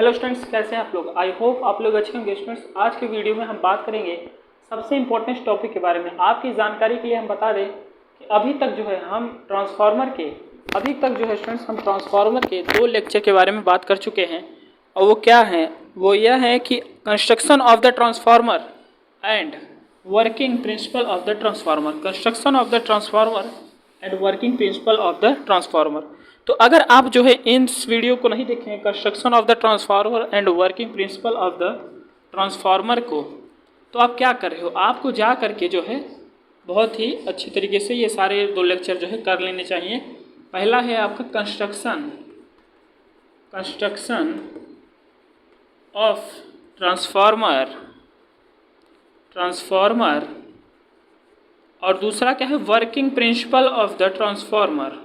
Hello students, कैसे हैं आप लोग। आई होप आप लोग अच्छे होंगे। स्टूडेंट्स, आज के वीडियो में हम बात करेंगे सबसे इम्पोर्टेंट टॉपिक के बारे में। आपकी जानकारी के लिए हम बता दें कि अभी तक जो है हम ट्रांसफार्मर के 2 लेक्चर के बारे में बात कर चुके हैं। और वो क्या है, वो यह है कि construction of the transformer and working principle of the transformer. Construction of the transformer and working principle of the transformer. तो अगर आप जो है इस वीडियो को नहीं देखें, construction of the transformer and working principle of the transformer को, तो आप क्या कर रहे हो, आपको जा करके जो है बहुत ही अच्छी तरीके से ये सारे 2 लेक्चर जो है कर लेने चाहिए। पहला है आपका कंस्ट्रक्शन ऑफ ट्रांसफार्मर और दूसरा क्या है, working principle of the transformer.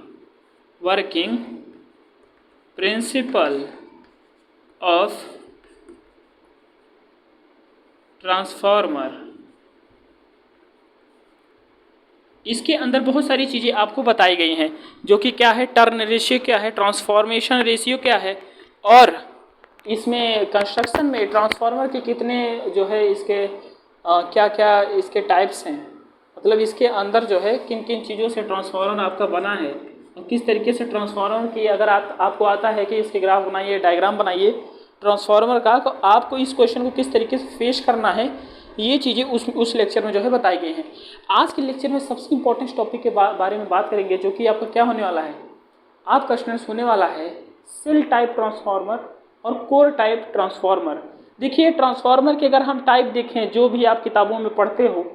Working principle of transformer. इसके अंदर बहुत सारी चीज़ें आपको बताई गई हैं, जो कि क्या है, टर्न रेशियो क्या है, ट्रांसफॉर्मेशन रेशियो क्या है, और इसमें कंस्ट्रक्शन में ट्रांसफार्मर के कितने जो है इसके क्या क्या इसके टाइप्स हैं, मतलब इसके अंदर जो है किन किन चीज़ों से ट्रांसफार्मर आपका बना है और किस तरीके से ट्रांसफार्मर की, अगर आपको आता है कि इसके ग्राफ बनाइए, डायग्राम बनाइए ट्रांसफार्मर का, तो आपको इस क्वेश्चन को किस तरीके से फेस करना है, ये चीज़ें उस लेक्चर में जो है बताई गई हैं। आज के लेक्चर में सबसे इम्पोर्टेंट टॉपिक के बारे में बात करेंगे, जो कि आपका क्या होने वाला है, आपका स्टूडेंट्स होने वाला है सेल टाइप ट्रांसफार्मर और कोर टाइप ट्रांसफार्मर। देखिए, ट्रांसफार्मर के अगर हम टाइप देखें, जो भी आप किताबों में पढ़ते हो,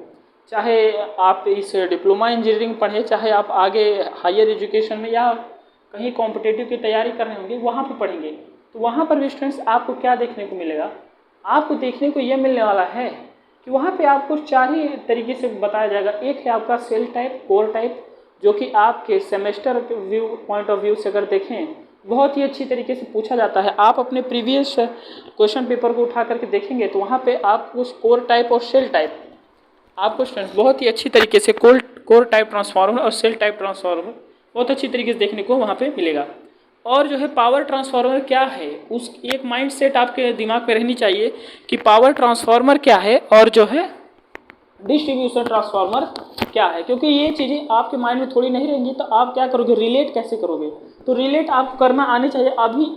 चाहे आप इस डिप्लोमा इंजीनियरिंग पढ़े, चाहे आप आगे हायर एजुकेशन में या कहीं कॉम्पिटिटिव की तैयारी कर रहे होंगे, वहाँ पे पढ़ेंगे, तो वहाँ पर भी स्टूडेंट्स आपको क्या देखने को मिलेगा, आपको देखने को यह मिलने वाला है कि वहाँ पे आपको 4 ही तरीके से बताया जाएगा। एक है आपका सेल टाइप, कोर टाइप, जो कि आपके semester view point of view से अगर देखें बहुत ही अच्छी तरीके से पूछा जाता है। आप अपने प्रीवियस क्वेश्चन पेपर को उठा करके देखेंगे तो वहाँ पे आपको कोर टाइप और सेल टाइप, आपको स्टूडेंट्स बहुत ही अच्छी तरीके से कोर टाइप ट्रांसफार्मर और सेल टाइप ट्रांसफार्मर बहुत अच्छी तरीके से देखने को वहाँ पे मिलेगा। और जो है पावर ट्रांसफार्मर क्या है, उस एक माइंड सेट आपके दिमाग में रहनी चाहिए कि पावर ट्रांसफार्मर क्या है और जो है डिस्ट्रीब्यूशन ट्रांसफार्मर क्या है, क्योंकि ये चीज़ें आपके माइंड में थोड़ी नहीं रहेंगी तो आप क्या करोगे, रिलेट कैसे करोगे। तो रिलेट आपको करना आनी चाहिए। अभी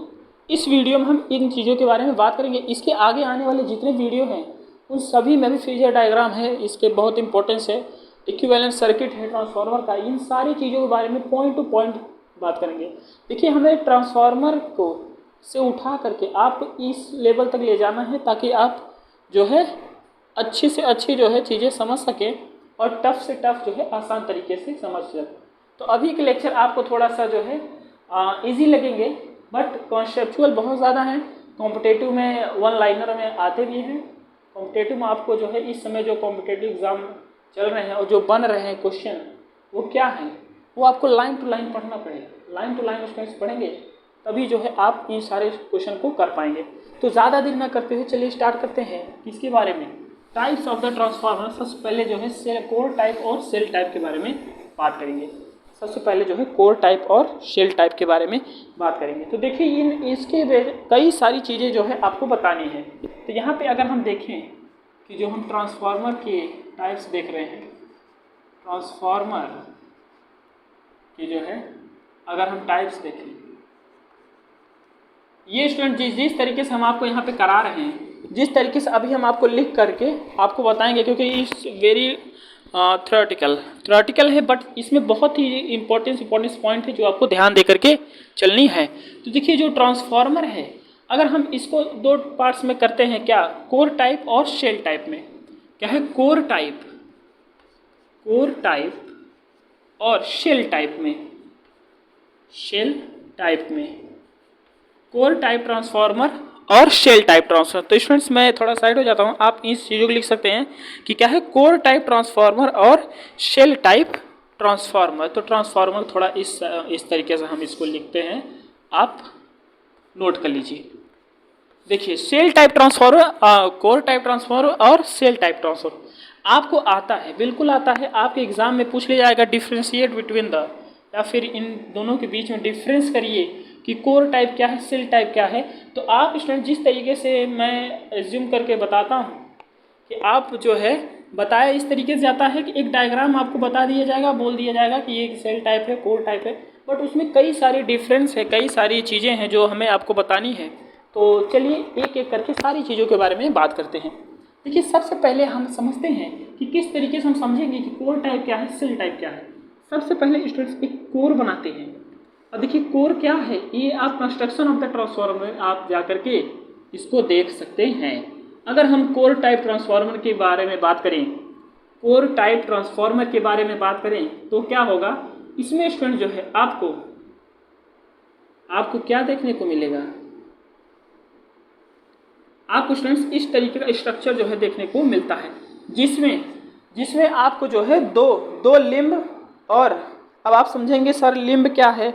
इस वीडियो में हम इन चीज़ों के बारे में बात करेंगे। इसके आगे आने वाले जितने वीडियो हैं उन सभी में भी फेजर डायग्राम है, इसके बहुत इंपॉर्टेंस है, इक्विवेलेंट सर्किट है ट्रांसफार्मर का, इन सारी चीज़ों के बारे में पॉइंट टू पॉइंट बात करेंगे। देखिए, हमें ट्रांसफार्मर को से उठा करके आप इस लेवल तक ले जाना है ताकि आप जो है अच्छी से अच्छी जो है चीज़ें समझ सकें और टफ से टफ जो है आसान तरीके से समझ सकें। तो अभी के लेक्चर आपको थोड़ा सा जो है इजी लगेंगे, बट कॉन्सेप्चुअल बहुत ज़्यादा हैं। कॉम्पिटेटिव में 1 लाइनर में आते भी हैं। कॉम्पिटेटिव में आपको जो है इस समय जो कॉम्पिटेटिव एग्ज़ाम चल रहे हैं और जो बन रहे हैं क्वेश्चन, वो क्या है, वो आपको लाइन टू लाइन पढ़ना पड़ेगा। लाइन टू लाइन उसमें पढ़ेंगे तभी जो है आप इन सारे क्वेश्चन को कर पाएंगे। तो ज़्यादा देर ना करते हुए चलिए स्टार्ट करते हैं। किसके बारे में, टाइप्स ऑफ द ट्रांसफार्मर। सबसे पहले जो है कोर टाइप और सेल टाइप के बारे में बात करेंगे। सबसे पहले जो है कोर टाइप और सेल टाइप के बारे में बात करेंगे। तो देखिए, इसके कई सारी चीज़ें जो है आपको बतानी है। तो यहाँ पे अगर हम देखें कि जो हम ट्रांसफार्मर के टाइप्स देख रहे हैं, ट्रांसफार्मर की जो है अगर हम टाइप्स देखें, ये स्टूडेंट जिस तरीके से हम आपको यहाँ पे करा रहे हैं, जिस तरीके से अभी हम आपको लिख करके आपको बताएंगे, क्योंकि इस वेरी थ्योरेटिकल है, बट इसमें बहुत ही इंपॉर्टेंट पॉइंट है जो आपको ध्यान दे करके चलनी है। तो देखिए, जो ट्रांसफार्मर है, अगर हम इसको 2 पार्ट्स में करते हैं, क्या, कोर टाइप और सेल टाइप में। क्या है, कोर टाइप और सेल टाइप में कोर टाइप ट्रांसफार्मर और सेल टाइप ट्रांसफार्मर। तो स्टूडेंट्स, मैं थोड़ा साइड हो जाता हूँ, आप इस चीज़ों को लिख सकते हैं कि क्या है, कोर टाइप ट्रांसफार्मर और सेल टाइप ट्रांसफार्मर। तो ट्रांसफार्मर थोड़ा इस तरीके से हम इसको लिखते हैं, आप नोट कर लीजिए। देखिए, shell type transformer, core type transformer और सेल टाइप ट्रांसफार्मर आपको आता है, बिल्कुल आता है। आपके एग्जाम में पूछ लिया जाएगा डिफ्रेंशिएट बिटवीन द, या फिर इन दोनों के बीच में डिफरेंस करिए कि कोर टाइप क्या है, सेल टाइप क्या है, तो आप स्टूडेंट जिस तरीके से मैं एज्यूम करके बताता हूँ कि आप जो है बताया इस तरीके से जाता है कि एक डायग्राम आपको बता दिया जाएगा, बोल दिया जाएगा कि ये सेल टाइप है, कोर टाइप है, बट उसमें कई सारी डिफरेंस है, कई सारी चीज़ें हैं जो हमें आपको बतानी है। तो चलिए एक एक करके सारी चीज़ों के बारे में बात करते हैं। देखिए सबसे पहले हम समझते हैं कि किस तरीके से हम समझेंगे कि कोर टाइप क्या है, सेल टाइप क्या है। सबसे पहले स्टूडेंट्स एक कोर बनाते हैं। और देखिए कोर क्या है, ये आप कंस्ट्रक्शन ऑफ द ट्रांसफार्मर में आप जा करके इसको देख सकते हैं। अगर हम कोर टाइप ट्रांसफार्मर के बारे में बात करें, कोर टाइप ट्रांसफार्मर के बारे में बात करें तो क्या होगा, इसमें स्टूडेंट जो है आपको क्या देखने को मिलेगा, आपको स्टूडेंट्स इस तरीके का स्ट्रक्चर जो है देखने को मिलता है, जिसमें आपको जो है दो लिम्ब, और अब आप समझेंगे सर लिम्ब क्या है,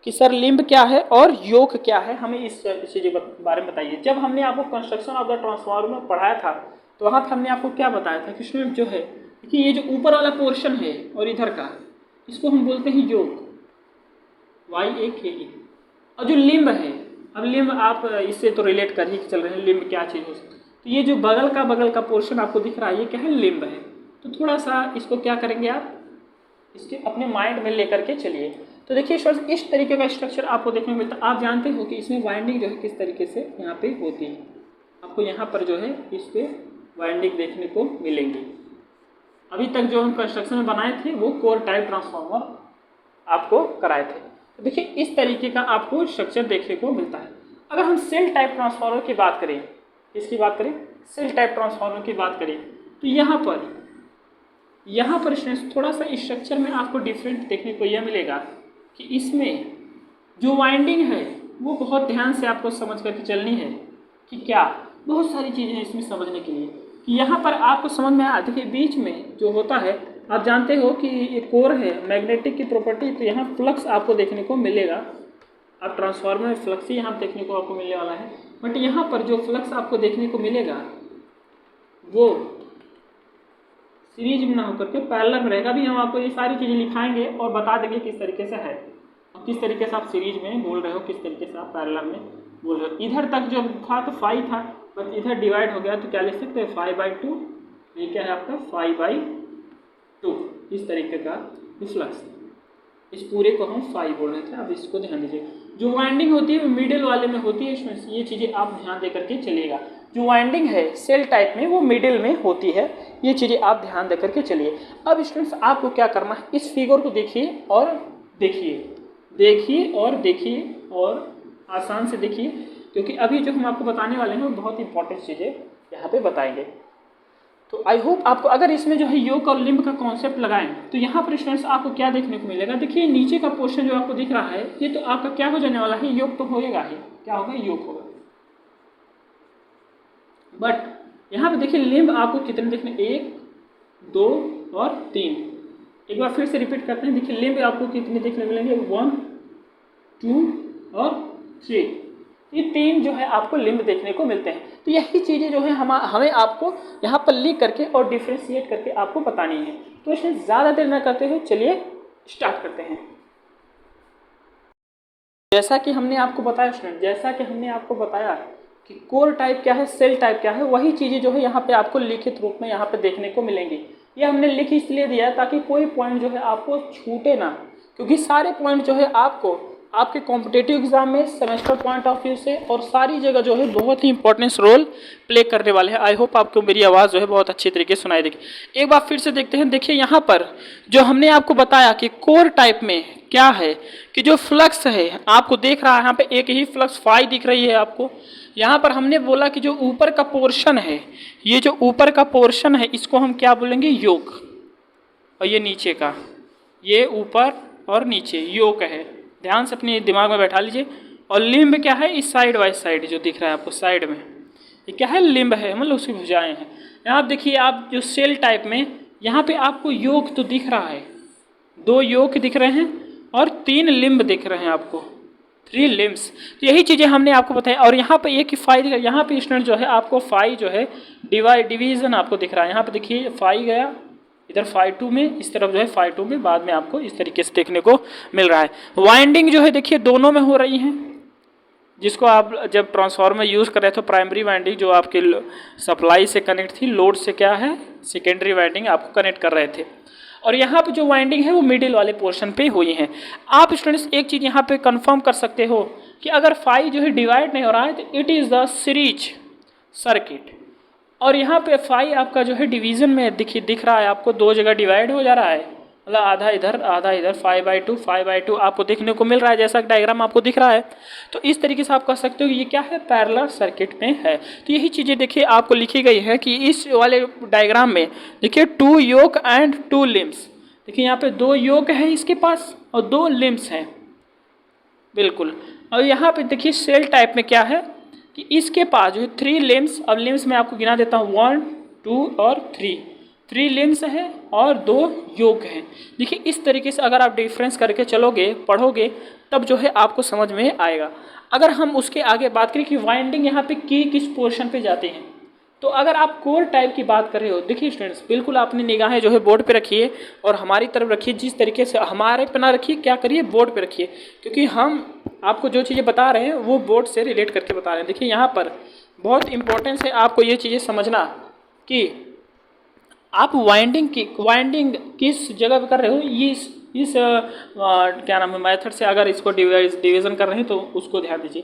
कि सर लिम्ब क्या है और योक क्या है, हमें इस चीज़ के बारे में बताइए। जब हमने आपको कंस्ट्रक्शन ऑफ द ट्रांसफार्मर पढ़ाया था तो वहाँ पर हमने आपको क्या बताया था कि स्टूडेंट जो है कि ये जो ऊपर वाला पोर्शन है और इधर का, इसको हम बोलते हैं योक, YAKE। और जो लिम्ब है, अब लिम्ब आप इससे तो रिलेट कर ही चल रहे हैं, लिम्ब क्या चीज़ हो सकती है, तो ये जो बगल का पोर्शन आपको दिख रहा है ये क्या है, लिम्ब है। तो थोड़ा सा इसको क्या करेंगे आप, इसके अपने माइंड में लेकर के चलिए। तो देखिए स्टूडेंट्स इस तरीके का स्ट्रक्चर आपको देखने को मिलता है। आप जानते हो कि इसमें वाइंडिंग जो है किस तरीके से यहाँ पे होती है, आपको यहाँ पर जो है इस पे वाइंडिंग देखने को मिलेंगी। अभी तक जो हम कंस्ट्रक्शन में बनाए थे वो कोर टाइप ट्रांसफार्मर आपको कराए थे। तो देखिए इस तरीके का आपको स्ट्रक्चर देखने को मिलता है। अगर हम सेल टाइप ट्रांसफार्मर की बात करें, इसकी बात करें, सेल टाइप ट्रांसफार्मर की बात करें, तो यहाँ पर थोड़ा सा स्ट्रक्चर में आपको डिफरेंट देखने को यह मिलेगा कि इसमें जो वाइंडिंग है वो बहुत ध्यान से आपको समझ करके चलनी है कि क्या, बहुत सारी चीज़ें हैं इसमें समझने के लिए कि यहाँ पर आपको समझ में आ। देखिए बीच में जो होता है, आप जानते हो कि ये कोर है, मैग्नेटिक की प्रॉपर्टी, तो यहाँ फ्लक्स आपको देखने को मिलेगा। अब ट्रांसफार्मर में फ्लक्स ही यहाँ देखने को आपको मिलने वाला है, बट यहाँ पर जो फ्लक्स आपको देखने को मिलेगा वो सीरीज में ना होकर के पैरेलल में रहेगा। भी हम आपको ये सारी चीज़ें लिखाएंगे और बता देंगे किस तरीके से है, और किस तरीके से आप सीरीज में बोल रहे हो, किस तरीके से आप पैरेलल में बोल रहे हो। इधर तक जो था तो 5 था, बट इधर डिवाइड हो गया तो क्या लिख सकते हैं 5/2, ये क्या है आपका 5/2, इस तरीके का फ्लक्स। इस पूरे को हम 5 बोल रहे थे। अब इसको ध्यान दीजिए, जो वाइंडिंग होती है मिडिल वाले में होती है, इसमें ये चीज़ें आप ध्यान दे करके चलिएगा। जो वाइंडिंग है सेल टाइप में वो मिडिल में होती है, ये चीज़ें आप ध्यान दे करके चलिए। अब स्टूडेंट्स आपको क्या करना है, इस फिगर को देखिए और आसान से देखिए, क्योंकि अभी जो हम आपको बताने वाले हैं वो बहुत इंपॉर्टेंट चीज़ें यहाँ पे बताएंगे। तो आई होप आपको अगर इसमें जो है योग और लिम्ब का कॉन्सेप्ट लगाएं तो यहाँ पर स्टूडेंट्स आपको क्या देखने को मिलेगा। देखिए नीचे का पोर्शन जो आपको दिख रहा है ये तो आपका क्या हो जाने वाला है, योग तो होएगा ही, क्या होगा, योग होगा। बट यहाँ पे देखिए लिम्ब आपको कितने देखने, 1, 2 और 3। एक बार फिर से रिपीट करते हैं। देखिए लिम्ब आपको कितने देखने मिलेंगे, 1, 2 और 3। ये 3 जो है आपको लिम्ब देखने को मिलते हैं। तो यही चीज़ें जो है हमें आपको यहाँ पर लिख करके और डिफ्रेंशिएट करके आपको बतानी है। तो इसमें ज़्यादा देर न करते हुए चलिए स्टार्ट करते हैं। जैसा कि हमने आपको बताया कि कोर टाइप क्या है, सेल टाइप क्या है, वही चीज़ें जो है यहाँ पे आपको लिखित रूप में यहाँ पे देखने को मिलेंगी। ये हमने लिख इसलिए दिया है ताकि कोई पॉइंट जो है आपको छूटे ना, क्योंकि सारे पॉइंट जो है आपको आपके कॉम्पिटिटिव एग्जाम में सेमेस्टर पॉइंट ऑफ व्यू से और सारी जगह जो है बहुत ही इंपॉर्टेंट रोल प्ले करने वाले हैं। आई होप आपको मेरी आवाज़ जो है बहुत अच्छी तरीके से सुनाई देगी। एक बार फिर से देखते हैं। देखिए यहाँ पर जो हमने आपको बताया कि कोर टाइप में क्या है कि जो फ्लक्स है आपको देख रहा है, यहाँ पे एक ही फ्लक्स फाई दिख रही है आपको। यहाँ पर हमने बोला कि जो ऊपर का पोर्शन है, ये जो ऊपर का पोर्शन है इसको हम क्या बोलेंगे, योक, और ये नीचे का, ये ऊपर और नीचे योक है। ध्यान से अपने दिमाग में बैठा लीजिए। और लिम्ब क्या है, इस साइड वाइज साइड जो दिख रहा है आपको साइड में, ये क्या है, लिम्ब है, मतलब उसकी भुजाएं हैं। यहाँ देखिए आप जो सेल टाइप में यहाँ पे आपको योक तो दिख रहा है, 2 योक दिख रहे हैं और 3 लिम्ब दिख रहे हैं आपको, 3 लिम्ब्स। तो यही चीज़ें हमने आपको बताया। और यहाँ पे एक ही फाई दिख रहा है, यहाँ पे स्टूडेंट जो है आपको फाई जो है डिवीजन आपको दिख रहा है। यहाँ पे देखिए फाई गया, इधर phi2 में, इस तरफ जो है phi2 में, बाद में आपको इस तरीके से देखने को मिल रहा है। वाइंडिंग जो है देखिए दोनों में हो रही हैं, जिसको आप जब ट्रांसफार्मर यूज़ कर रहे थे तो प्राइमरी वाइंडिंग जो आपके सप्लाई से कनेक्ट थी, लोड से क्या है सेकेंडरी वाइंडिंग आपको कनेक्ट कर रहे थे, और यहाँ पे जो वाइंडिंग है वो मिडिल वाले पोर्शन पे हुई है। आप स्टूडेंट्स एक चीज़ यहाँ पे कंफर्म कर सकते हो कि अगर फाई जो है डिवाइड नहीं हो रहा है तो it is the series circuit, और यहाँ पे फाई आपका जो है डिवीज़न में दिख रहा है, आपको दो जगह डिवाइड हो जा रहा है, मतलब आधा इधर आधा इधर, 5/2 आपको देखने को मिल रहा है, जैसा डायग्राम आपको दिख रहा है। तो इस तरीके से आप कह सकते हो कि ये क्या है, पैरेलल सर्किट में है। तो यही चीज़ें देखिए आपको लिखी गई है कि इस वाले डायग्राम में देखिए 2 योक एंड 2 लिम्स, देखिए यहाँ पे 2 योक है इसके पास और 2 लिम्स हैं, बिल्कुल। और यहाँ पे देखिए सेल टाइप में क्या है कि इसके पास जो है 3 लिम्स, अब लिम्स में आपको गिना देता हूँ 1 2 और 3 लिम्स है और 2 योक हैं। देखिए इस तरीके से अगर आप डिफरेंस करके चलोगे पढ़ोगे तब जो है आपको समझ में आएगा। अगर हम उसके आगे बात करें कि वाइंडिंग यहाँ पे की किस पोर्शन पे जाते हैं, तो अगर आप कोर टाइप की बात कर रहे हो, देखिए स्टूडेंट्स बिल्कुल अपनी निगाहें जो है बोर्ड पे रखिए और हमारी तरफ रखिए, जिस तरीके से हमारे पे ना रखिए, क्या करिए बोर्ड पे रखिए, क्योंकि हम आपको जो चीज़ें बता रहे हैं वो बोर्ड से रिलेट करके बता रहे हैं। देखिए यहाँ पर बहुत इंपॉर्टेंस है आपको ये चीज़ें समझना कि आप वाइंडिंग किस जगह पे कर रहे हो, इस क्या नाम है मेथड से अगर इसको डिवीज़न कर रहे हैं तो उसको ध्यान दीजिए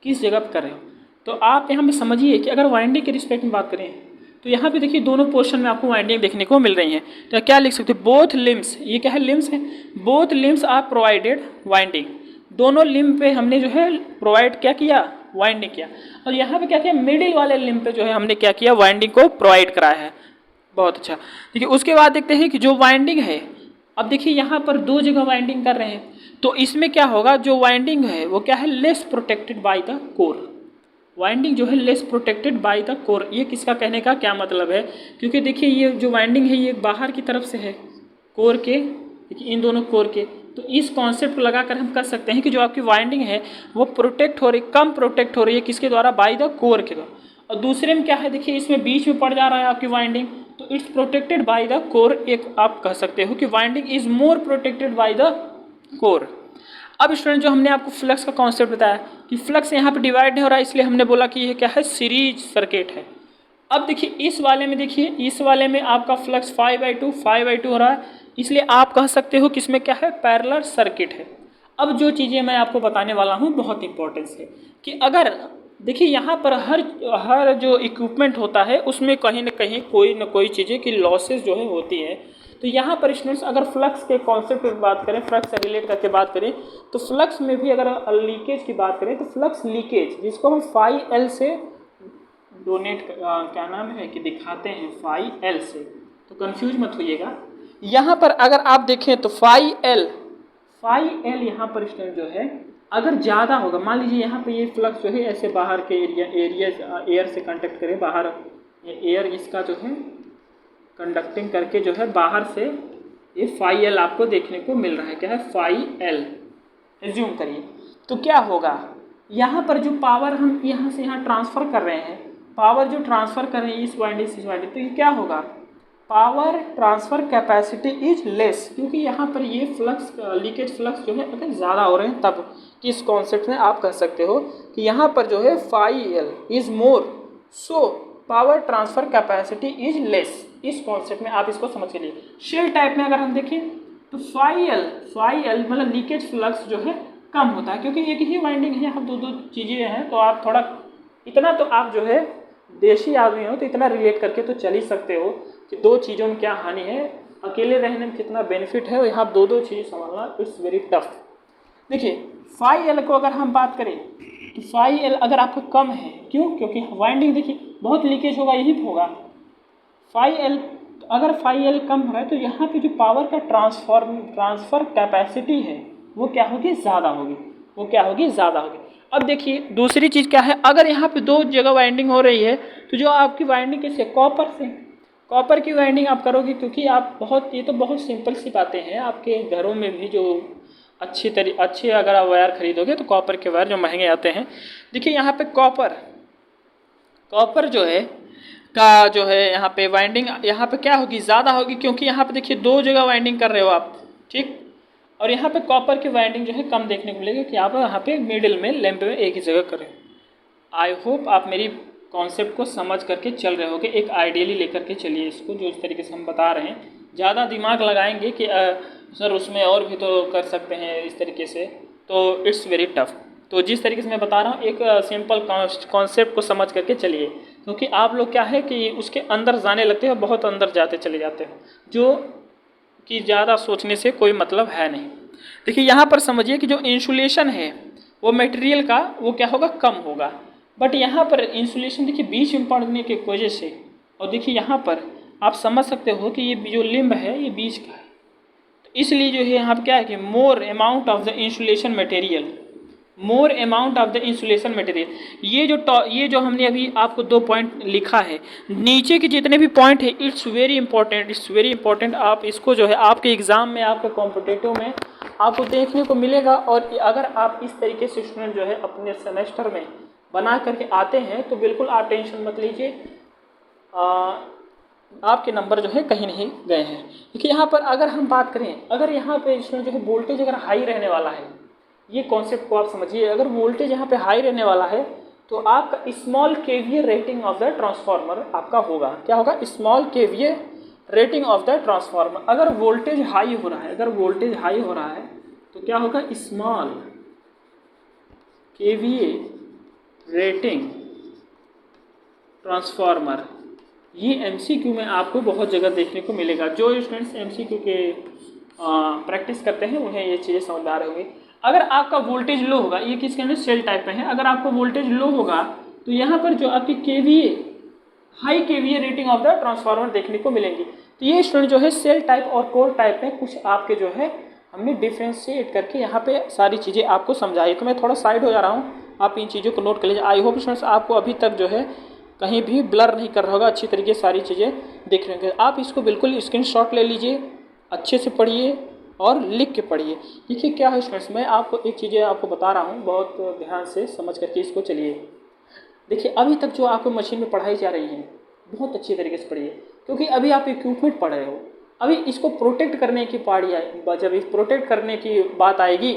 किस जगह पे कर रहे हो। तो आप यहाँ पे समझिए कि अगर वाइंडिंग के रिस्पेक्ट में बात करें तो यहाँ पे देखिए दोनों पोर्शन में आपको वाइंडिंग देखने को मिल रही है। तो क्या लिख सकते हो, बोथ लिम्स, ये क्या है लिम्स है, both limbs are provided winding, दोनों लिम्ब पे हमने जो है प्रोवाइड क्या किया, वाइंडिंग किया। और यहाँ पे क्या किया, मिडिल वाले लिम्ब पे जो है हमने क्या किया, वाइंडिंग को प्रोवाइड कराया है। बहुत अच्छा, देखिए उसके बाद देखते हैं कि जो वाइंडिंग है, अब देखिए यहाँ पर 2 जगह वाइंडिंग कर रहे हैं, तो इसमें क्या होगा, जो वाइंडिंग है वो क्या है, less protected by the core, winding जो है less protected by the core. ये किसका कहने का क्या मतलब है, क्योंकि देखिए ये जो वाइंडिंग है ये बाहर की तरफ से है कोर के, देखिए इन दोनों कोर के, तो इस कॉन्सेप्ट को लगाकर हम कर सकते हैं कि जो आपकी वाइंडिंग है वो प्रोटेक्ट हो रही, कम प्रोटेक्ट हो रही है किसके द्वारा, बाय द कोर के द्वारा। और दूसरे में क्या है, देखिए इसमें बीच में पड़ जा रहा है आपकी वाइंडिंग, तो it's protected by the core. एक आप कह सकते हो कि winding is more protected by the core. अब स्टूडेंट जो हमने आपको फ्लक्स का कॉन्सेप्ट बताया कि फ्लक्स यहाँ पे डिवाइड नहीं हो रहा है, इसलिए हमने बोला कि ये क्या है, सीरीज सर्किट है। अब देखिए इस वाले में, देखिए इस वाले में आपका फ्लक्स 5/2 हो रहा है, इसलिए आप कह सकते हो कि इसमें क्या है, पैरेलल सर्किट है। अब जो चीज़ें मैं आपको बताने वाला हूँ बहुत इंपॉर्टेंस है कि अगर देखिए यहाँ पर हर जो इक्विपमेंट होता है उसमें कहीं ना कहीं कोई ना कोई चीज़ें की लॉसेस जो है होती है। तो यहाँ पर स्टूडेंट्स अगर फ्लक्स के कॉन्सेप्ट की बात करें, फ्लक्स से रिलेट करके बात करें, तो फ्लक्स में भी अगर लीकेज की बात करें तो फ्लक्स लीकेज जिसको हम phi-L से डोनेट क्या नाम है कि दिखाते हैं phi-L से, तो कंफ्यूज मत होइएगा। यहाँ पर अगर आप देखें तो phi-L यहाँ पर स्टूडेंट जो है अगर ज़्यादा होगा, मान लीजिए यहाँ पे ये फ्लक्स जो है ऐसे बाहर के एयर से कंडक्ट करे, बाहर एयर इसका जो है कंडक्टिंग करके जो है बाहर से ये phi-L आपको देखने को मिल रहा है, क्या है phi-L, एज्यूम करिए। तो क्या होगा, यहाँ पर जो पावर हम यहाँ से यहाँ ट्रांसफ़र कर रहे हैं, पावर जो ट्रांसफ़र कर रहे हैं इस वाइंडिंग से इस वाइंडिंग, तो ये क्या होगा, power transfer capacity is less, क्योंकि यहाँ पर ये फ्लक्स लीकेज फ्लक्स जो है अगर ज़्यादा हो रहे हैं तब। किस कॉन्सेप्ट में आप कह सकते हो कि यहाँ पर जो है phi-L is more, so power transfer capacity is less. इस कॉन्सेप्ट में आप इसको समझ के लिए। शेल टाइप में अगर हम देखें तो phi-L मतलब लीकेज फ्लक्स जो है कम होता है, क्योंकि एक ही वाइंडिंग है, यहाँ दो चीज़ें हैं, तो आप थोड़ा इतना तो आप जो है देशी आदमी हो तो इतना रिलेट करके तो चल ही सकते हो कि 2 चीज़ों में क्या हानि है, अकेले रहने में कितना बेनिफिट है, और यहाँ 2 चीज़ें संभालना इट्स वेरी टफ। देखिए phi-L को अगर हम बात करें तो phi-L अगर आपका कम है, क्यों, क्योंकि वाइंडिंग देखिए बहुत लीकेज होगा, यही तो होगा phi-L। अगर phi-L कम हो रहा है तो यहाँ पे जो पावर का ट्रांसफ़र कैपेसिटी है वो क्या होगी, ज़्यादा होगी, वो क्या होगी, ज़्यादा होगी। अब देखिए दूसरी चीज़ क्या है, अगर यहाँ पे 2 जगह वाइंडिंग हो रही है तो जो आपकी वाइंडिंग किससे, कॉपर की वाइंडिंग आप करोगे, क्योंकि आप ये तो बहुत सिंपल सी बातें हैं, आपके घरों में भी जो अच्छे अगर आप वायर खरीदोगे तो कॉपर के वायर जो महंगे आते हैं। देखिए यहाँ पे कॉपर जो है का जो है यहाँ पे वाइंडिंग यहाँ पे क्या होगी, ज़्यादा होगी, क्योंकि यहाँ पे देखिए 2 जगह वाइंडिंग कर रहे हो आप, ठीक। और यहाँ पे कॉपर की वाइंडिंग जो है कम देखने को मिलेगी कि आप यहाँ पे मिडिल में लैंप में एक ही जगह करें। आई होप आप मेरी कॉन्सेप्ट को समझ करके चल रहे होगे। एक आइडियली लेकर के चलिए इसको, जो इस तरीके से हम बता रहे हैं। ज़्यादा दिमाग लगाएंगे कि सर उसमें और भी तो कर सकते हैं इस तरीके से, तो इट्स वेरी टफ। तो जिस तरीके से मैं बता रहा हूँ एक सिंपल कॉन्सेप्ट को समझ करके चलिए, क्योंकि आप लोग क्या है कि उसके अंदर जाने लगते हो, बहुत अंदर जाते चले जाते हो, जो कि ज़्यादा सोचने से कोई मतलब है नहीं। देखिए यहाँ पर समझिए कि जो इंसुलेशन है वो मटेरियल का वो क्या होगा, कम होगा। बट यहाँ पर इंसुलेशन देखिए बीच में पड़ने की वजह से, और देखिए यहाँ पर आप समझ सकते हो कि ये जो लिम्ब है ये बीच का है, तो इसलिए जो है यहाँ पर क्या है कि more amount of the insulation material, more amount of the insulation material. ये जो हमने अभी आपको 2 पॉइंट लिखा है, नीचे के जितने भी पॉइंट है it's very important, it's very important. आप इसको जो है आपके एग्ज़ाम में, आपके कॉम्पिटेटिव में आपको देखने को मिलेगा। और अगर आप इस तरीके से स्टूडेंट जो है अपने सेमेस्टर में बना करके आते हैं तो बिल्कुल आप टेंशन मत लीजिए, आपके नंबर जो है कहीं नहीं गए हैं। देखिए यहाँ पर अगर हम बात करें, अगर यहाँ पे स्टूडेंट जो है वोल्टेज अगर हाई रहने वाला है, ये कॉन्सेप्ट को आप समझिए, अगर वोल्टेज यहाँ पे हाई रहने वाला है तो आपका small KVA rating of the transformer आपका होगा, क्या होगा, small KVA rating of the transformer. अगर वोल्टेज हाई हो रहा है, अगर वोल्टेज हाई हो रहा है तो क्या होगा, स्मॉल केवीए रेटिंग ट्रांसफार्मर। ये एमसीक्यू में आपको बहुत जगह देखने को मिलेगा। जो स्टूडेंट्स एमसीक्यू के प्रैक्टिस करते हैं उन्हें ये चीज़ें समझ आ रही होंगी। अगर आपका वोल्टेज लो होगा, ये किसके अंदर, सेल टाइप में है, अगर आपका वोल्टेज लो होगा तो यहाँ पर जो आपकी KVA, high KVA rating of the transformer देखने को मिलेंगी। तो ये स्टूडेंट जो है सेल टाइप और कोर टाइप में कुछ आपके जो है हमने डिफ्रेंशिएट करके यहाँ पे सारी चीज़ें आपको समझाई। तो मैं थोड़ा साइड हो जा रहा हूँ, आप इन चीज़ों को नोट कर लीजिए। आई होप स्टूडेंट्स आपको अभी तक जो है कहीं भी ब्लर नहीं कर रहा होगा, अच्छी तरीके से सारी चीज़ें देख रहे होंगे। आप इसको बिल्कुल स्क्रीनशॉट ले लीजिए, अच्छे से पढ़िए और लिख के पढ़िए। देखिए क्या है स्टूडेंट्स, मैं आपको एक चीज़ें आपको बता रहा हूँ, बहुत ध्यान से समझ करके इसको चलिए। देखिए अभी तक जो आपको मशीन में पढ़ाई जा रही है बहुत अच्छी तरीके से पढ़िए, क्योंकि अभी आप इक्विपमेंट पढ़ रहे हो। अभी इसको प्रोटेक्ट करने की पारी आए, जब इस प्रोटेक्ट करने की बात आएगी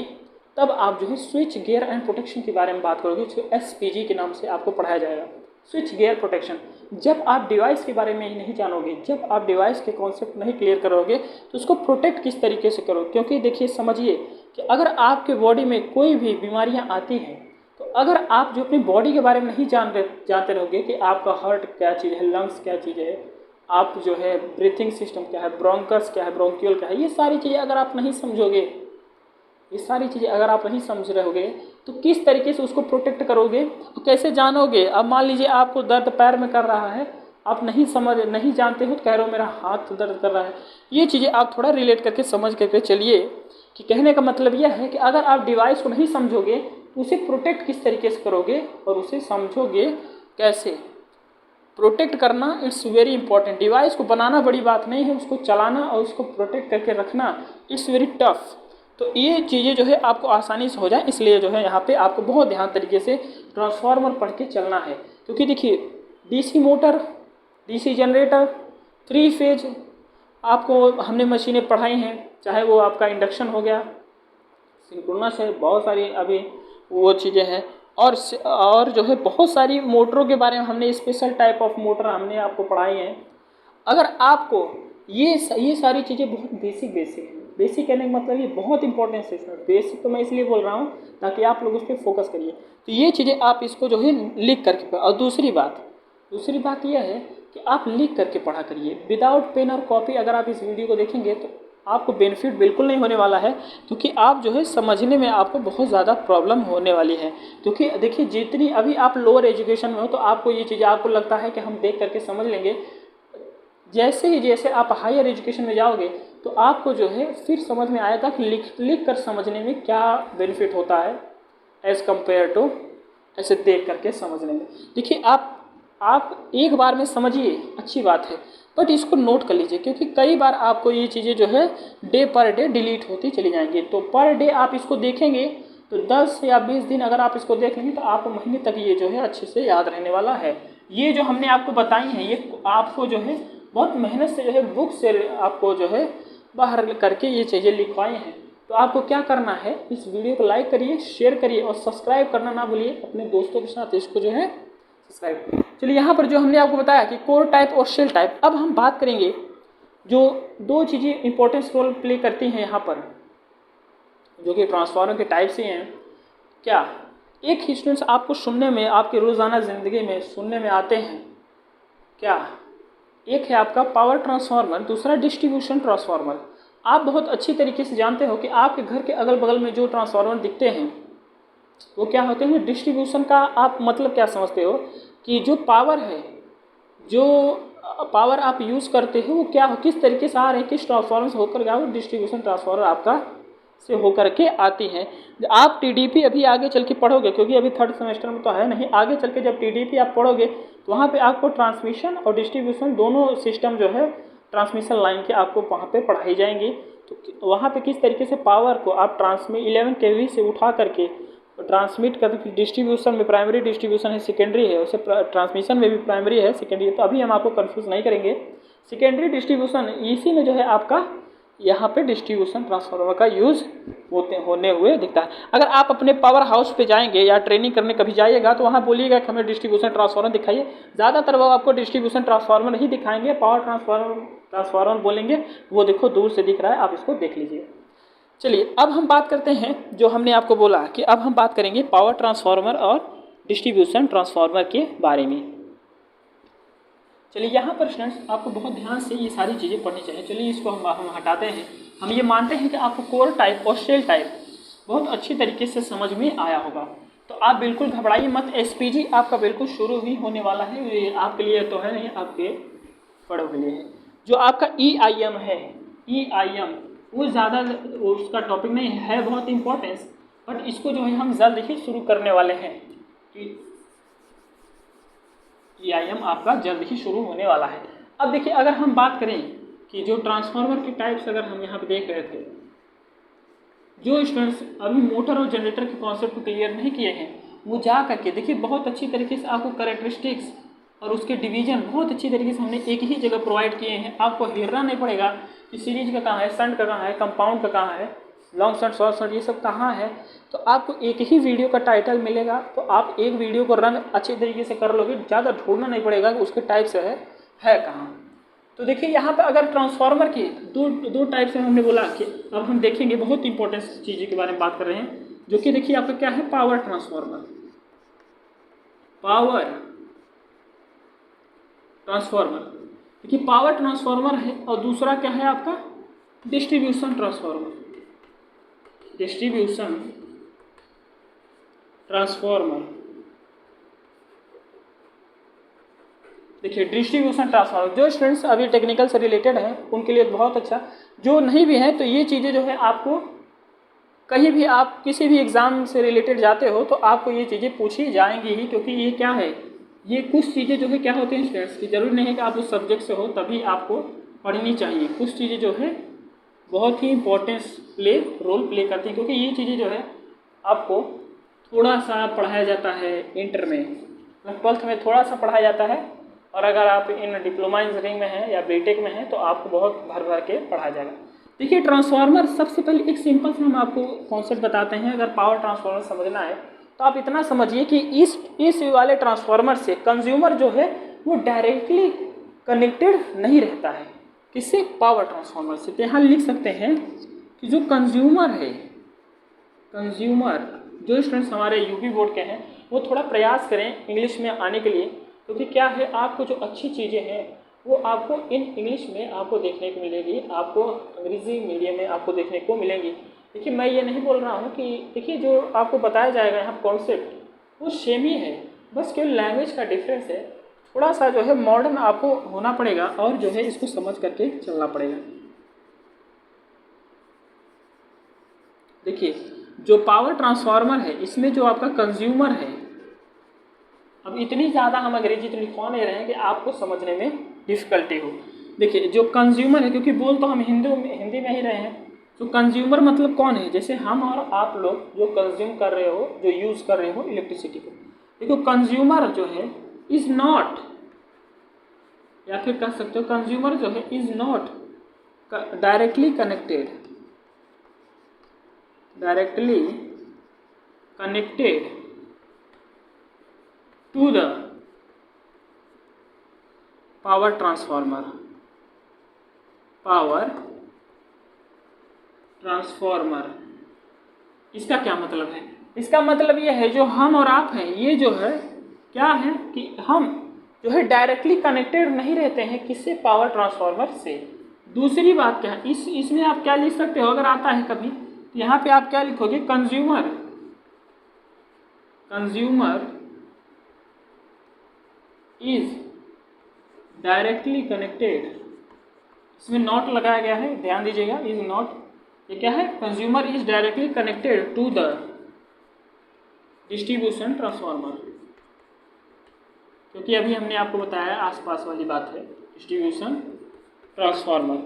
तब आप जो है स्विच गियर एंड प्रोटेक्शन के बारे में बात करोगे, जो SPG के नाम से आपको पढ़ाया जाएगा, स्विच गियर प्रोटेक्शन। जब आप डिवाइस के बारे में नहीं जानोगे, जब आप डिवाइस के कॉन्सेप्ट नहीं क्लियर करोगे तो उसको प्रोटेक्ट किस तरीके से करो। क्योंकि देखिए समझिए कि अगर आपके बॉडी में कोई भी बीमारियां आती हैं, तो अगर आप जो अपनी बॉडी के बारे में नहीं जानते रहोगे कि आपका हार्ट क्या चीज़ है, लंग्स क्या चीज़ है, आप जो है ब्रीथिंग सिस्टम क्या है, ब्रोंकस क्या है, ब्रोंक्यूल क्या है, ये सारी चीज़ें अगर आप नहीं समझोगे, ये सारी चीज़ें अगर आप नहीं समझ रहे होगे तो किस तरीके से उसको प्रोटेक्ट करोगे, तो कैसे जानोगे। अब मान लीजिए आपको दर्द पैर में कर रहा है, आप नहीं जानते हो, तो कह रहे हो मेरा हाथ दर्द कर रहा है। ये चीज़ें आप थोड़ा रिलेट करके समझ करके चलिए कि कहने का मतलब यह है कि अगर आप डिवाइस को नहीं समझोगे तो उसे प्रोटेक्ट किस तरीके से करोगे और उसे समझोगे कैसे। प्रोटेक्ट करना इट्स वेरी इंपॉर्टेंट। डिवाइस को बनाना बड़ी बात नहीं है, उसको चलाना और उसको प्रोटेक्ट करके रखना इट्स वेरी टफ। तो ये चीज़ें जो है आपको आसानी से हो जाए, इसलिए जो है यहाँ पे आपको बहुत ध्यान तरीके से ट्रांसफार्मर पढ़ के चलना है। क्योंकि देखिए DC motor, DC generator, 3 phase आपको हमने मशीनें पढ़ाई हैं, चाहे वो आपका इंडक्शन हो गया, सिंक्रोनस है, बहुत सारी अभी वो चीज़ें हैं। और जो है बहुत सारी मोटरों के बारे में हमने स्पेशल टाइप ऑफ मोटर हमने आपको पढ़ाई हैं। अगर आपको ये सारी चीज़ें बहुत बेसिक है, बेसिक कहने का मतलब ये बहुत इंपॉर्टेंस है। बेसिक तो मैं इसलिए बोल रहा हूँ ताकि आप लोग उस पर फोकस करिए। तो ये चीज़ें आप इसको जो है लिख करके, और दूसरी बात यह है कि आप लिख करके पढ़ा करिए विदाउट पेन और कॉपी। अगर आप इस वीडियो को देखेंगे तो आपको बेनिफिट बिल्कुल नहीं होने वाला है, क्योंकि आप जो है समझने में आपको बहुत ज़्यादा प्रॉब्लम होने वाली है। क्योंकि देखिए जितनी अभी आप लोअर एजुकेशन में हो तो आपको ये चीज़ें आपको लगता है कि हम देख करके समझ लेंगे। जैसे आप हायर एजुकेशन में जाओगे तो आपको जो है फिर समझ में आएगा कि लिख कर समझने में क्या बेनिफिट होता है एज़ कम्पेयर टू ऐसे देख करके समझने में। देखिए आप एक बार में समझिए, अच्छी बात है, बट इसको नोट कर लीजिए, क्योंकि कई बार आपको ये चीज़ें जो है डे पर डे डिलीट होती चली जाएंगी। तो पर डे आप इसको देखेंगे तो 10 या 20 दिन अगर आप इसको देख लेंगे तो आप महीने तक ये जो है अच्छे से याद रहने वाला है। ये जो हमने आपको बताई हैं ये आपको जो है बहुत मेहनत से जो है बुक से आपको जो है बाहर करके ये चीज़ें लिखवाई हैं। तो आपको क्या करना है, इस वीडियो को लाइक करिए, शेयर करिए और सब्सक्राइब करना ना भूलिए अपने दोस्तों के साथ इसको जो है सब्सक्राइब करिए। चलिए यहाँ पर जो हमने आपको बताया कि कोर टाइप और शेल टाइप, अब हम बात करेंगे जो दो चीज़ें इंपॉर्टेंस रोल प्ले करती हैं यहाँ पर, जो कि ट्रांसफार्मर के टाइप से हैं। क्या एक ही स्टूडेंट्स आपको सुनने में, आपके रोज़ाना ज़िंदगी में सुनने में आते हैं क्या? एक है आपका पावर ट्रांसफार्मर, दूसरा डिस्ट्रीब्यूशन ट्रांसफार्मर। आप बहुत अच्छी तरीके से जानते हो कि आपके घर के अगल बगल में जो ट्रांसफार्मर दिखते हैं वो क्या होते हैं? डिस्ट्रीब्यूशन का आप मतलब क्या समझते हो कि जो पावर है, जो पावर आप यूज़ करते हो वो क्या हो, किस तरीके से आ रहे हैं, किस ट्रांसफार्मर से होकर क्या हो, डिस्ट्रीब्यूशन ट्रांसफार्मर आपका से होकर के आती हैं। आप टीडीपी अभी आगे चल के पढ़ोगे, क्योंकि अभी 3rd सेमेस्टर में तो है नहीं, आगे चल के जब टीडीपी आप पढ़ोगे तो वहाँ पे आपको ट्रांसमिशन और डिस्ट्रीब्यूशन दोनों सिस्टम जो है ट्रांसमिशन लाइन के आपको वहाँ पे पढ़ाई जाएंगी। तो वहाँ पे किस तरीके से पावर को आप 11 kV से उठा करके ट्रांसमिट कर, डिस्ट्रीब्यूशन में प्राइमरी डिस्ट्रीब्यूशन है, सेकेंडरी है, उसे ट्रांसमिशन में भी प्राइमरी है, सेकेंडरी है, तो अभी हम आपको कंफ्यूज नहीं करेंगे। सेकेंडरी डिस्ट्रीब्यूशन इसी में जो है आपका यहाँ पे डिस्ट्रीब्यूशन ट्रांसफार्मर का यूज़ होने हुए दिखता है। अगर आप अपने पावर हाउस पे जाएंगे या ट्रेनिंग करने कभी जाइएगा तो वहाँ बोलिएगा कि हमें डिस्ट्रीब्यूशन ट्रांसफार्मर दिखाइए, ज़्यादातर वो आपको डिस्ट्रीब्यूशन ट्रांसफार्मर ही दिखाएंगे। पावर ट्रांसफार्मर बोलेंगे वो देखो दूर से दिख रहा है, आप इसको देख लीजिए। चलिए अब हम बात करते हैं, जो हमने आपको बोला कि अब हम बात करेंगे पावर ट्रांसफार्मर और डिस्ट्रीब्यूशन ट्रांसफार्मर के बारे में। चलिए यहाँ पर स्टूडेंट्स आपको बहुत ध्यान से ये सारी चीज़ें पढ़नी चाहिए। चलिए इसको हम हटाते हैं। हम ये मानते हैं कि आपको कोर टाइप और शेल टाइप बहुत अच्छी तरीके से समझ में आया होगा, तो आप बिल्कुल घबराइए मत। एसपीजी आपका बिल्कुल शुरू ही होने वाला है, ये आपके लिए तो है नहीं, आपके बड़ों के लिए है। जो आपका EIM है, EIM वो ज़्यादा उसका टॉपिक नहीं है, बहुत इंपॉर्टेंस, बट इसको जो है हम जल्द ही शुरू करने वाले हैं। EIM आपका जल्द ही शुरू होने वाला है। अब देखिए अगर हम बात करें कि जो ट्रांसफार्मर की टाइप्स अगर हम यहाँ पे देख रहे थे, जो स्टूडेंट्स अभी मोटर और जनरेटर के कॉन्सेप्ट को क्लियर नहीं किए हैं वो जा करके देखिए, बहुत अच्छी तरीके से आपको कैरेक्टरिस्टिक्स और उसके डिवीजन बहुत अच्छी तरीके से हमने एक ही जगह प्रोवाइड किए हैं। आपको हिरना नहीं पड़ेगा कि सीरीज का कहाँ है, शंट का कहाँ है, कंपाउंड का कहाँ है, लॉन्ग शंट, शॉर्ट शंट, ये सब कहाँ है। तो आपको एक ही वीडियो का टाइटल मिलेगा, तो आप एक वीडियो को रन अच्छे तरीके से कर लोगे, ज़्यादा ढूंढना नहीं पड़ेगा कि उसके टाइप से है कहाँ। तो देखिए यहाँ पे अगर ट्रांसफार्मर की दो टाइप से हमने बोला कि अब हम देखेंगे बहुत इंपॉर्टेंट चीज़ों के बारे में बात कर रहे हैं, जो कि देखिए आपका क्या है, पावर ट्रांसफार्मर, पावर ट्रांसफार्मर। देखिए पावर ट्रांसफार्मर है और दूसरा क्या है आपका डिस्ट्रीब्यूशन ट्रांसफार्मर, डिस्ट्रीब्यूशन ट्रांसफार्मर। देखिए डिस्ट्रीब्यूशन ट्रांसफार्मर जो स्टूडेंट्स अभी टेक्निकल से रिलेटेड हैं उनके लिए बहुत अच्छा, जो नहीं भी है तो ये चीज़ें जो है आपको कहीं भी आप किसी भी एग्ज़ाम से रिलेटेड जाते हो तो आपको ये चीज़ें पूछी जाएंगी ही, क्योंकि ये क्या है, ये कुछ चीज़ें जो है क्या होती हैं स्टूडेंट्स की, जरूरी नहीं है कि आप उस सब्जेक्ट से हो तभी आपको पढ़नी चाहिए। कुछ चीज़ें जो है बहुत ही इंपॉर्टेंस रोल प्ले करती हैं, क्योंकि ये चीज़ें जो है आपको थोड़ा सा पढ़ाया जाता है इंटर में, 12th में थोड़ा सा पढ़ाया जाता है, और अगर आप इन डिप्लोमा इंजीनियरिंग में हैं या बीटेक में हैं तो आपको बहुत भर के पढ़ाया जाएगा। देखिए ट्रांसफार्मर, सबसे पहले एक सिंपल से हम आपको कॉन्सेप्ट बताते हैं। अगर पावर ट्रांसफार्मर समझना है तो आप इतना समझिए कि इस वाले ट्रांसफार्मर से कंज्यूमर जो है वो डायरेक्टली कनेक्टेड नहीं रहता है। किससे? पावर ट्रांसफार्मर से। तो यहाँ लिख सकते हैं कि जो कंज्यूमर है, कंज्यूमर जो स्टूडेंट्स हमारे यूपी बोर्ड के हैं वो थोड़ा प्रयास करें इंग्लिश में आने के लिए, क्योंकि क्या है आपको जो अच्छी चीज़ें हैं वो आपको इन इंग्लिश में आपको देखने को मिलेगी, आपको अंग्रेज़ी मीडियम में आपको देखने को मिलेंगी। देखिए मैं ये नहीं बोल रहा हूँ कि देखिए जो आपको बताया जाएगा यहाँ कॉन्सेप्ट वो सेम ही है, बस केवल लैंग्वेज का डिफरेंस है। थोड़ा सा जो है मॉडर्न आपको होना पड़ेगा और जो है इसको समझ करके चलना पड़ेगा। देखिए जो पावर ट्रांसफार्मर है इसमें जो आपका कंज्यूमर है, अब इतनी ज़्यादा हम अंग्रेजी तो लिखवा नहीं रहे हैं कि आपको समझने में डिफ़िकल्टी हो। देखिए जो कंज्यूमर है, क्योंकि बोल तो हम हिंदी में ही रहे हैं, तो कंज्यूमर मतलब कौन है? जैसे हम और आप लोग जो कंज्यूम कर रहे हो, जो यूज़ कर रहे हो इलेक्ट्रिसिटी को। देखो कंज्यूमर जो है इज़ नॉट, या फिर कह सकते हो कंज्यूमर जो है is not directly connected to the power transformer. इसका क्या मतलब है? इसका मतलब ये है जो हम और आप हैं, ये जो है क्या है कि हम जो है डायरेक्टली कनेक्टेड नहीं रहते हैं किससे? पावर ट्रांसफॉर्मर से। दूसरी बात क्या है, इसमें आप क्या लिख सकते हो अगर आता है कभी, तो यहाँ पे आप क्या लिखोगे? कंज्यूमर इज डायरेक्टली कनेक्टेड, इसमें नॉट लगाया गया है, ध्यान दीजिएगा, इज नॉट, ये क्या है? Consumer is directly connected to the distribution transformer, क्योंकि अभी हमने आपको बताया आसपास वाली बात है डिस्ट्रीब्यूशन ट्रांसफार्मर।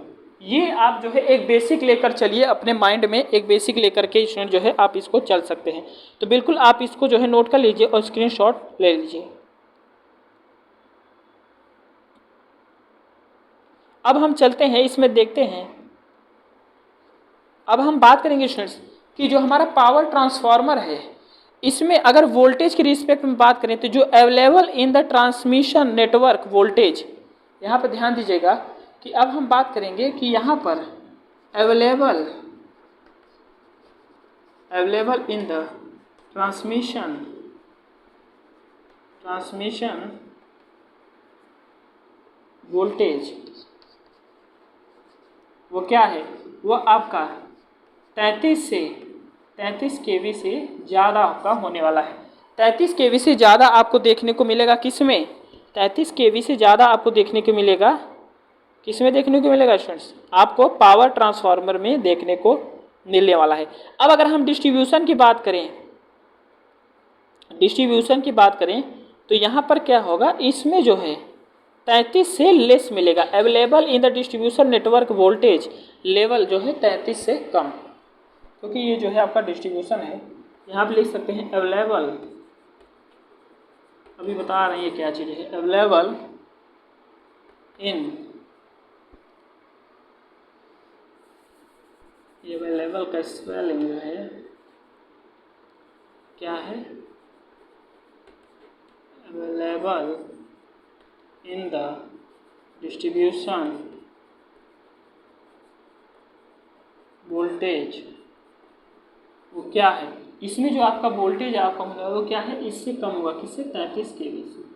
ये आप जो है एक बेसिक लेकर चलिए अपने माइंड में, एक बेसिक लेकर के स्टूडेंट जो है आप इसको चल सकते हैं। तो बिल्कुल आप इसको जो है नोट कर लीजिए और स्क्रीनशॉट ले लीजिए। अब हम चलते हैं, इसमें देखते हैं, अब हम बात करेंगे स्टूडेंट्स कि जो हमारा पावर ट्रांसफार्मर है, इसमें अगर वोल्टेज के रिस्पेक्ट में बात करें तो जो available in the transmission network voltage, यहाँ पर ध्यान दीजिएगा कि अब हम बात करेंगे कि यहाँ पर available in the transmission voltage, वो क्या है? वो आपका 33 केवी से ज़्यादा आपका होने वाला है। 33 केवी से ज़्यादा आपको देखने को मिलेगा किस में? 33 केवी से ज़्यादा आपको देखने को मिलेगा किस में? देखने को मिलेगा स्टूडेंट्स, आपको पावर ट्रांसफार्मर में देखने को मिलने वाला है। अब अगर हम डिस्ट्रीब्यूशन की बात करें तो यहाँ पर क्या होगा? इसमें जो है 33 से लेस मिलेगा। Available in the distribution network voltage level जो है 33 से कम, क्योंकि ये जो है आपका डिस्ट्रीब्यूशन है। यहाँ पे लिख सकते हैं अवेलेबल, अभी बता रहे हैं क्या चीज़ है, अवेलेबल इन, ये अवेलेबल का स्पेलिंग जो है क्या है? Available in the distribution voltage, वो क्या है? इसमें जो आपका वोल्टेज आपका होगा वो क्या है? इससे कम होगा, किससे? 33 केवी से।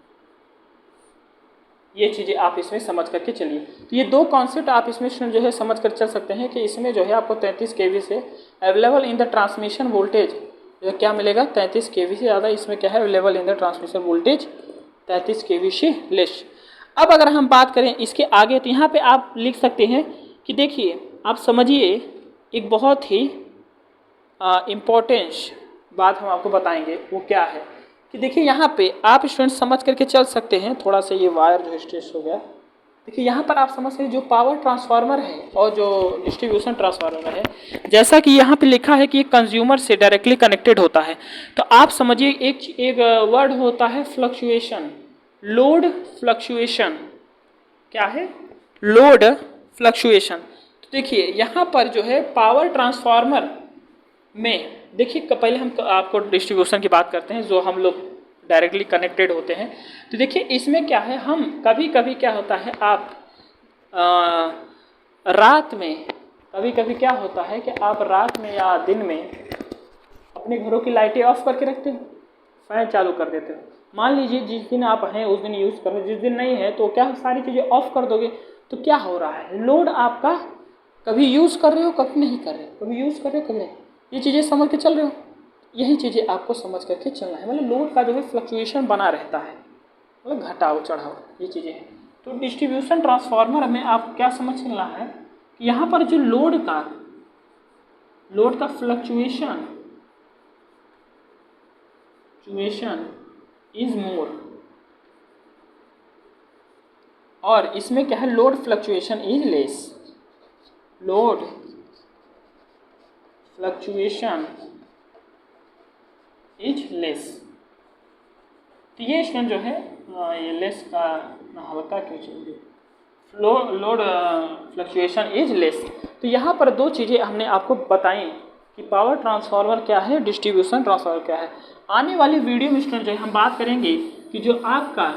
ये चीज़ें आप इसमें समझ करके चलिए। तो ये दो कॉन्सेप्ट आप इसमें जो है समझ कर चल सकते हैं कि इसमें जो है आपको 33 केवी से available in the transmission voltage जो क्या मिलेगा? 33 केवी से ज़्यादा। इसमें क्या है? Available in the transmission voltage 33 केवी से लेस। अब अगर हम बात करें इसके आगे, तो यहाँ पे आप लिख सकते हैं कि देखिए, आप समझिए, एक बहुत ही इम्पोर्टेंस बात हम आपको बताएंगे, वो क्या है कि देखिए यहाँ पे आप स्टूडेंट समझ करके चल सकते हैं। थोड़ा सा ये वायर जो स्ट्रेच हो गया, देखिए यहाँ पर आप समझ सकते हैं जो पावर ट्रांसफार्मर है और जो डिस्ट्रीब्यूशन ट्रांसफार्मर है, जैसा कि यहाँ पे लिखा है कि कंज्यूमर से डायरेक्टली कनेक्टेड होता है। तो आप समझिए एक वर्ड होता है फ्लक्चुएशन, लोड फ्लक्चुएशन। क्या है? Load fluctuation. तो देखिए यहाँ पर जो है पावर ट्रांसफार्मर में, देखिए पहले हम आपको डिस्ट्रीब्यूशन की बात करते हैं, जो हम लोग डायरेक्टली कनेक्टेड होते हैं। तो देखिए इसमें क्या है, हम कभी कभी क्या होता है, आप रात में, कभी कभी क्या होता है कि आप रात में या दिन में अपने घरों की लाइटें ऑफ करके रखते हो, फैन चालू कर देते हो। मान लीजिए जिस दिन आप हैं उस दिन यूज़ कर रहे हो, जिस दिन नहीं है तो क्या सारी चीज़ें ऑफ कर दोगे, तो क्या हो रहा है? लोड आपका कभी यूज़ कर रहे हो, कभी नहीं कर रहे हो, कभी यूज़ कर रहे हो, कभी नहीं। ये चीज़ें समझ के चल रहे हो? यही चीज़ें आपको समझ करके चलना है। मतलब लोड का जो है फ्लक्चुएशन बना रहता है, मतलब घटाव चढ़ाव, ये चीज़ें हैं। तो डिस्ट्रीब्यूशन ट्रांसफार्मर में आप क्या समझ चलना है कि यहाँ पर जो लोड का फ्लक्चुएशन इज मोर, और इसमें क्या है? Load fluctuation is less. Load fluctuation is less. तो ये स्टूडेंट जो है ये लेस का हल्का क्यों चाहिए, लोड फ्लक्चुएशन इज लेस। तो यहाँ पर दो चीज़ें हमने आपको बताई कि पावर ट्रांसफार्मर क्या है, डिस्ट्रीब्यूशन ट्रांसफार्मर क्या है। आने वाली वीडियो में स्टूडेंट जो है हम बात करेंगे कि जो आपका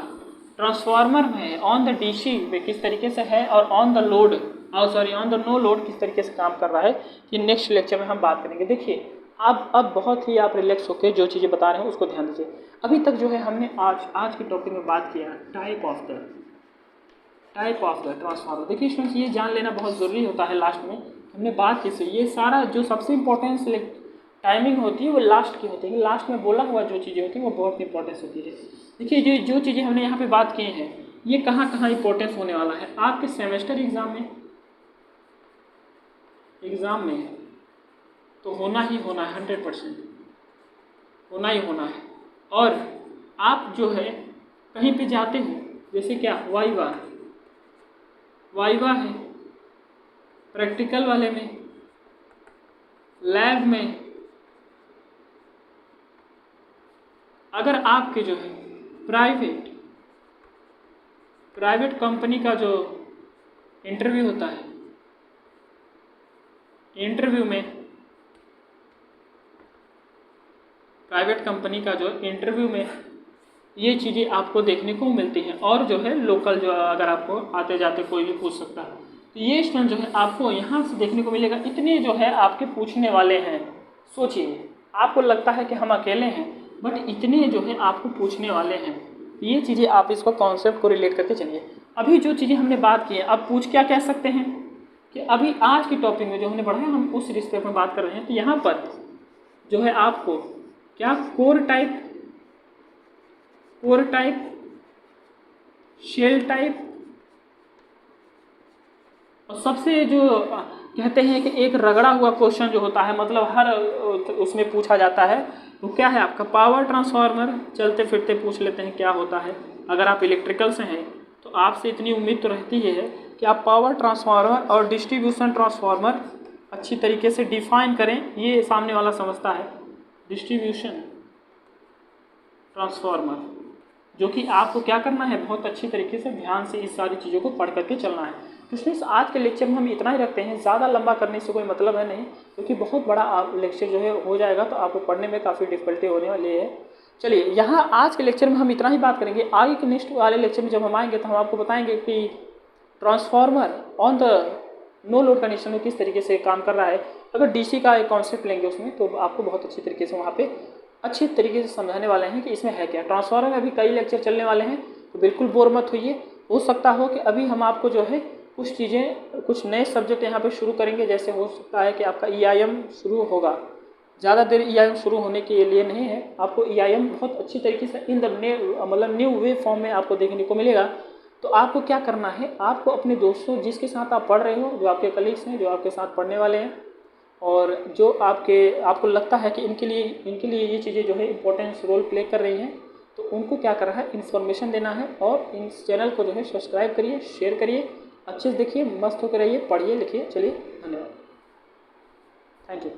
ट्रांसफार्मर है ऑन द डीसी पे किस तरीके से है और on the load on the no load किस तरीके से काम कर रहा है, ये नेक्स्ट लेक्चर में हम बात करेंगे। देखिए अब बहुत ही आप रिलैक्स होकर जो चीज़ें बता रहे हैं उसको ध्यान दीजिए। अभी तक जो है हमने आज के टॉपिक में बात किया टाइप ऑफ द ट्रांसफार्मर। देखिए स्टूडेंट्स ये जान लेना बहुत ज़रूरी होता है। लास्ट में हमने बात की ये सारा जो सबसे इम्पोर्टेंस टाइमिंग होती है वो लास्ट की होती है। लास्ट में बोला हुआ जो चीज़ें होती हैं वो बहुत इंपॉर्टेंस होती है। देखिए जो चीज़ें हमने यहाँ पे बात की हैं ये कहाँ कहाँ इंपॉर्टेंस होने वाला है आपके सेमेस्टर एग्ज़ाम में तो होना ही होना है, 100% होना ही होना है। और आप जो है कहीं पे जाते हो जैसे क्या वाइवा है, प्रैक्टिकल वाले में, लैब में, अगर आपके जो है प्राइवेट कंपनी का जो इंटरव्यू होता है, इंटरव्यू में प्राइवेट कंपनी का जो इंटरव्यू में ये चीज़ें आपको देखने को मिलती हैं। और जो है लोकल जो अगर आपको आते जाते कोई भी पूछ सकता है तो ये स्टूडेंट जो है आपको यहाँ से देखने को मिलेगा। इतने जो है आपके पूछने वाले हैं, सोचिए आपको लगता है कि हम अकेले हैं बट इतने जो है आपको पूछने वाले हैं। ये चीज़ें आप इसको कॉन्सेप्ट को रिलेट करके चलिए। अभी जो चीज़ें हमने बात की है अब पूछ क्या कह सकते हैं कि अभी आज की टॉपिक में जो हमने पढ़ा है हम उस रिस्पेक्ट में बात कर रहे हैं। तो यहाँ पर जो है आपको क्या कोर टाइप, शेल टाइप और सबसे जो कहते हैं कि एक रगड़ा हुआ क्वेश्चन जो होता है मतलब हर उसमें पूछा जाता है वो क्या है आपका पावर ट्रांसफार्मर। चलते फिरते पूछ लेते हैं क्या होता है। अगर आप इलेक्ट्रिकल से हैं तो आपसे इतनी उम्मीद तो रहती है कि आप पावर ट्रांसफार्मर और डिस्ट्रीब्यूशन ट्रांसफार्मर अच्छी तरीके से डिफाइन करें। ये सामने वाला समझता है डिस्ट्रीब्यूशन ट्रांसफार्मर, जो कि आपको क्या करना है बहुत अच्छी तरीके से ध्यान से इस सारी चीज़ों को पढ़ करके चलना है। तो स्टूडेंट्स आज के लेक्चर में हम इतना ही रखते हैं, ज़्यादा लंबा करने से कोई मतलब है नहीं क्योंकि बहुत बड़ा लेक्चर जो है हो जाएगा तो आपको पढ़ने में काफ़ी डिफिकल्टी होने वाली है। चलिए यहाँ आज के लेक्चर में हम इतना ही बात करेंगे। आगे के नेक्स्ट वाले लेक्चर में जब हम आएंगे तो हम आपको बताएंगे कि transformer on the no load condition में किस तरीके से काम कर रहा है। अगर डीसी का एक कॉन्सेप्ट लेंगे उसमें तो आपको बहुत अच्छी तरीके से वहाँ पे अच्छे तरीके से समझाने वाले हैं कि इसमें है क्या। ट्रांसफार्मर में अभी कई लेक्चर चलने वाले हैं तो बिल्कुल बोर मत होइए। हो सकता हो कि अभी हम आपको जो है कुछ चीज़ें कुछ नए सब्जेक्ट यहाँ पे शुरू करेंगे। जैसे हो सकता है कि आपका EIM शुरू होगा, ज़्यादा देर EIM शुरू होने के लिए नहीं है, आपको EIM बहुत अच्छी तरीके से in the new way form में आपको देखने को मिलेगा। तो आपको क्या करना है, आपको अपने दोस्तों जिसके साथ आप पढ़ रहे हो, जो आपके कलीग्स हैं, जो आपके साथ पढ़ने वाले हैं और जो आपको लगता है कि इनके लिए ये चीज़ें जो है इंपॉर्टेंस रोल प्ले कर रही हैं, तो उनको क्या कर रहा है इन्फॉर्मेशन देना है। और इस चैनल को जो है सब्सक्राइब करिए, शेयर करिए, अच्छे से देखिए, मस्त होकर रहिए, पढ़िए लिखिए। चलिए धन्यवाद, थैंक यू।